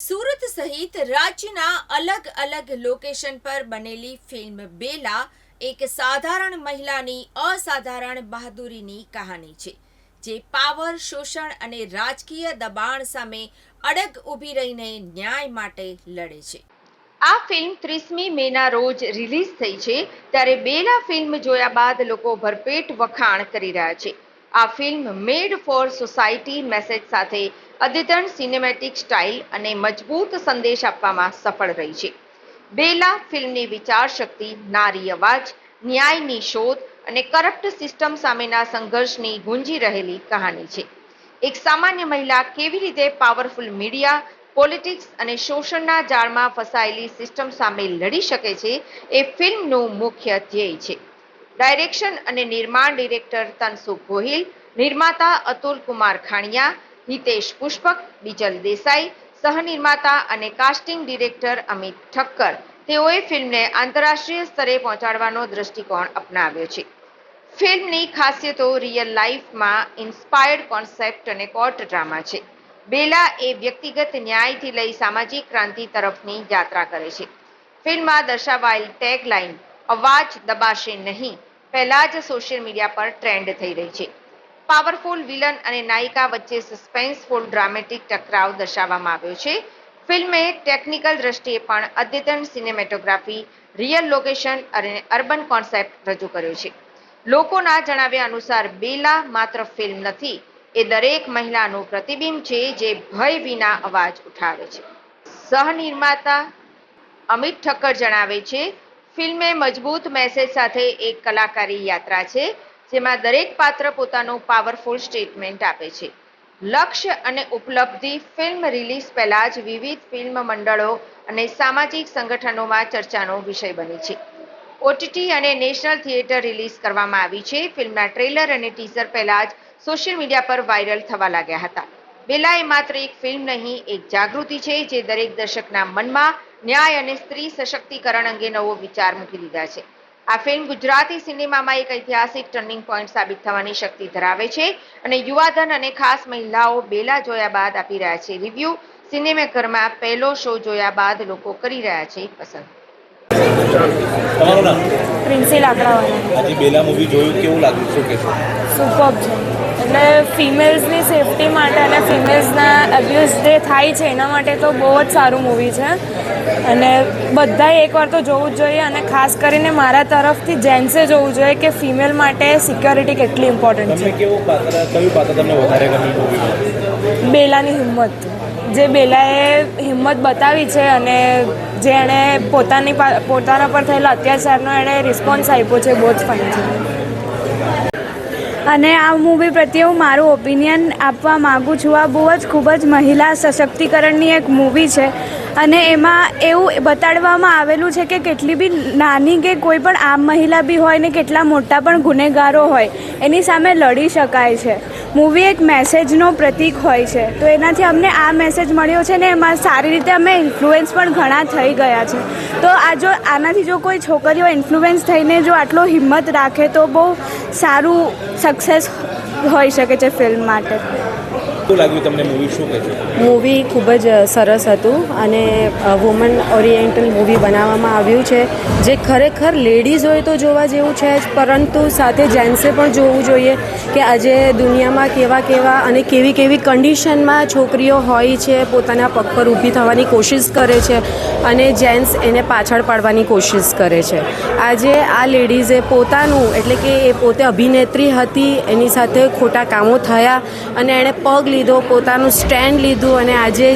સુરત સહિત રાજ્યના અલગ અલગ લોકેશન પર બનેલી ફિલ્મ બેલા એક સાધારણ મહિલાની અસાધારણ બહાદુરીની કહાની છે, જે પાવર, શોષણ અને રાજકીય દબાણ સામે અડગ ઊભી રહીને ન્યાય માટે લડે છે. આ ફિલ્મ 30મી મેના રોજ રિલીઝ થઈ છે, ત્યારે બેલા ફિલ્મ જોયા બાદ લોકો ભરપેટ વખાણ કરી રહ્યા છે. આ ફિલ્મ મેડ ફોર સોસાયટી મેસેજ સાથે અદ્યતન સિનેમેટિક સ્ટાઇલ અને મજબૂત સંદેશ આપવામાં સફળ રહી છે. બેલા ફિલ્મની વિચારશક્તિ, નારી અવાજ, ન્યાયની શોધ અને કરપ્ટ સિસ્ટમ સામેના સંઘર્ષની ગુંજી રહેલી કહાની છે. એક સામાન્ય મહિલા કેવી રીતે પાવરફુલ મીડિયા, પોલિટિક્સ અને શોષણના જાળમાં ફસાયેલી સિસ્ટમ સામે લડી શકે છે, એ ફિલ્મનું મુખ્ય ધ્યેય છે. ડાયરેક્શન અને નિર્માણ ડિરેક્ટર તનસુખ ગોહિલ, નિર્માતા અતુલ કુમાર ખાણિયા, હિતેશ પુષ્પક, બીજલ દેસાઈ, સહનિર્માતા અને કાસ્ટિંગ ડિરેક્ટર અમિત ઠક્કર, તેઓએ ફિલ્મને આંતરરાષ્ટ્રીય સ્તરે પહોંચાડવાનો દ્રષ્ટિકોણ અપનાવ્યો છે. ફિલ્મની ખાસિયતો રિયલ લાઈફમાં ઇન્સ્પાયર્ડ કોન્સેપ્ટ અને કોર્ટ ડ્રામા છે. બેલા એ વ્યક્તિગત ન્યાયથી લઈ સામાજિક ક્રાંતિ તરફની યાત્રા કરે છે. ફિલ્મમાં દર્શાવાયેલ ટેગલાઇન "અવાજ દબાશે નહીં" પહેલા જ સોશિયલ મીડિયા પર ટ્રેન્ડ થઈ રહી છે. પાવરફુલ વિલન અને નાયિકા વચ્ચે સસ્પેન્સફુલ ડ્રામેટિક ટકરાવ દર્શાવવામાં આવ્યો છે. ફિલ્મે ટેકનિકલ દ્રષ્ટિએ પણ અદ્યતન સિનેમેટોગ્રાફી, રિયલ લોકેશન અને અર્બન કોન્સેપ્ટ રજૂ કર્યો છે. લોકોના જણાવ્યા અનુસાર બેલા માત્ર ફિલ્મ નથી, એ દરેક મહિલાનું પ્રતિબિંબ છે, જે ભય વિના અવાજ ઉઠાવે છે. સહનિર્માતા અમિત ઠક્કર જણાવે છે, ફિલ્મે મજબૂત મેસેજ સાથે એક કલાકારી યાત્રા છે, જેમાં દરેક પાત્ર પોતાનું પાવરફુલ સ્ટેટમેન્ટ આપે છે. લક્ષ્ય અને ઉપલબ્ધિ ફિલ્મ રિલીઝ પહેલા જ વિવિધ ફિલ્મ મંડળો અને સામાજિક સંગઠનોમાં ચર્ચાનો વિષય બની છે. ઓટીટી અને નેશનલ થિયેટર રિલીઝ કરવામાં આવી છે. ફિલ્મના ટ્રેલર અને ટીઝર પહેલા જ સોશિયલ મીડિયા પર વાયરલ થવા લાગ્યા હતા. બેલા એ માત્ર એક ફિલ્મ નહીં, એક જાગૃતિ છે, જે દરેક દર્શકના મનમાં ન્યાય અને સ્ત્રી સશક્તિકરણ અંગે નવો વિચાર મૂકી દીધા છે. આ ફિલ્મ ગુજરાતી સિનેમામાં એક ઐતિહાસિક ટર્નિંગ પોઈન્ટ સાબિત થવાની શક્તિ ધરાવે છે અને યુવાધન અને ખાસ મહિલાઓ બેલા જોયા બાદ આપી રહ્યા છે રિવ્યૂ. સિનેમાઘરમાં પહેલો શો જોયા બાદ લોકો કરી રહ્યા છે પસંદ. તમારું નામ? પ્રિન્સી લાકડાવાળા. આજે બેલા મૂવી જોયું, કેવું લાગ્યું, શું કહેશો? સુપર્બ છે. એટલે ફિમેલ્સની સેફટી માટે અને ફિમેલ્સના અબ્યુઝ જે થાય છે એના માટે તો બહુ જ સારું મૂવી છે અને બધાએ એકવાર તો જોવું જ જોઈએ. અને ખાસ કરીને મારા તરફથી જેન્ટ્સે જોવું જોઈએ કે ફિમેલ માટે સિક્યોરિટી કેટલી ઇમ્પોર્ટન્ટ છે. કયું પાત્ર તમને વધારે ગમ્યું મૂવીમાં? બેલાની હિંમત, જે બેલાએ હિંમત બતાવી છે અને જે એણે પોતાના પર થયેલા અત્યાચારનો એણે રિસ્પોન્સ આપ્યો છે, બહુ જ ફન છે. અને આ મૂવી પ્રત્યે હું મારું ઓપિનિયન આપવા માગું છું. આ બહુ જ ખૂબ જ મહિલા સશક્તિકરણની એક મૂવી છે અને એમાં એવું બતાડવામાં આવેલું છે કે કેટલી બી નાની કે કોઈ પણ આમ મહિલા બી હોય ને કેટલા મોટા પણ ગુનેગારો હોય એની સામે લડી શકાય છે. મૂવી એક મેસેજનો પ્રતીક હોય છે, તો એનાથી અમને આ મેસેજ મળ્યો છે ને એમાં સારી રીતે અમે ઇન્ફ્લુએન્સ પણ ઘણા થઈ ગયા છે. તો આનાથી જો કોઈ છોકરીઓ ઇન્ફ્લુએન્સ થઈને જો આટલો હિંમત રાખે તો બહુ સારું સક્સેસ હોઈ શકે છે ફિલ્મ માટે. શું લાગ્યું તમને મૂવી, શું કહેશો? મૂવી ખૂબ જ સરસ હતું અને વુમન ઓરિએન્ટલ મૂવી બનાવવામાં આવ્યું છે, જે ખરેખર લેડીઝ હોય તો જોવા જેવું છે જ, પરંતુ સાથે જેન્ટ્સે પણ જોવું જોઈએ કે આજે દુનિયામાં કેવા અને કેવી કન્ડિશનમાં છોકરીઓ હોય છે, પોતાના પગ પર ઊભી થવાની કોશિશ કરે છે અને જેન્ટ્સ એને પાછળ પાડવાની કોશિશ કરે છે. આજે આ લેડીઝે પોતાનું, એટલે કે એ પોતે અભિનેત્રી હતી, એની સાથે ખોટા કામો થયા અને એણે પગ લીધો, પોતાનું સ્ટેન્ડ લીધું અને આજે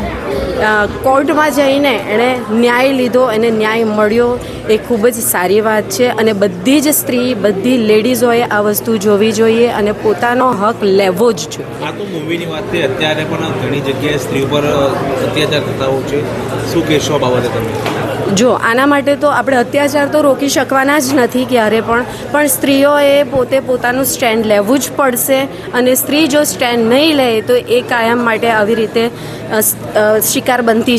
કોર્ટમાં જઈને એણે ન્યાય લીધો અને ન્યાય મળ્યો. એ ખૂબ જ સારી વાત છે અને બધી જ સ્ત્રી, બધી લેડીઝોએ આ વસ્તુ જોવી જોઈએ અને પોતાનો હક લેવો જ જોઈએ. આ તો મૂવીની વાત છે, અત્યારે પણ ઘણી જગ્યાએ સ્ત્રી ઉપર અત્યાચાર થતા હોય છે, શું કહેશો આ બાબતે તમે? જો આના માટે તો આપણે અત્યાચાર તો રોકી શકવાના જ નથી ક્યારે પણ સ્ત્રીઓએ પોતે પોતાનું સ્ટેન્ડ લેવું જ પડશે અને સ્ત્રી જો સ્ટેન્ડ નહીં લે તો એ કાયમ માટે આવી રીતે શિકાર બનતી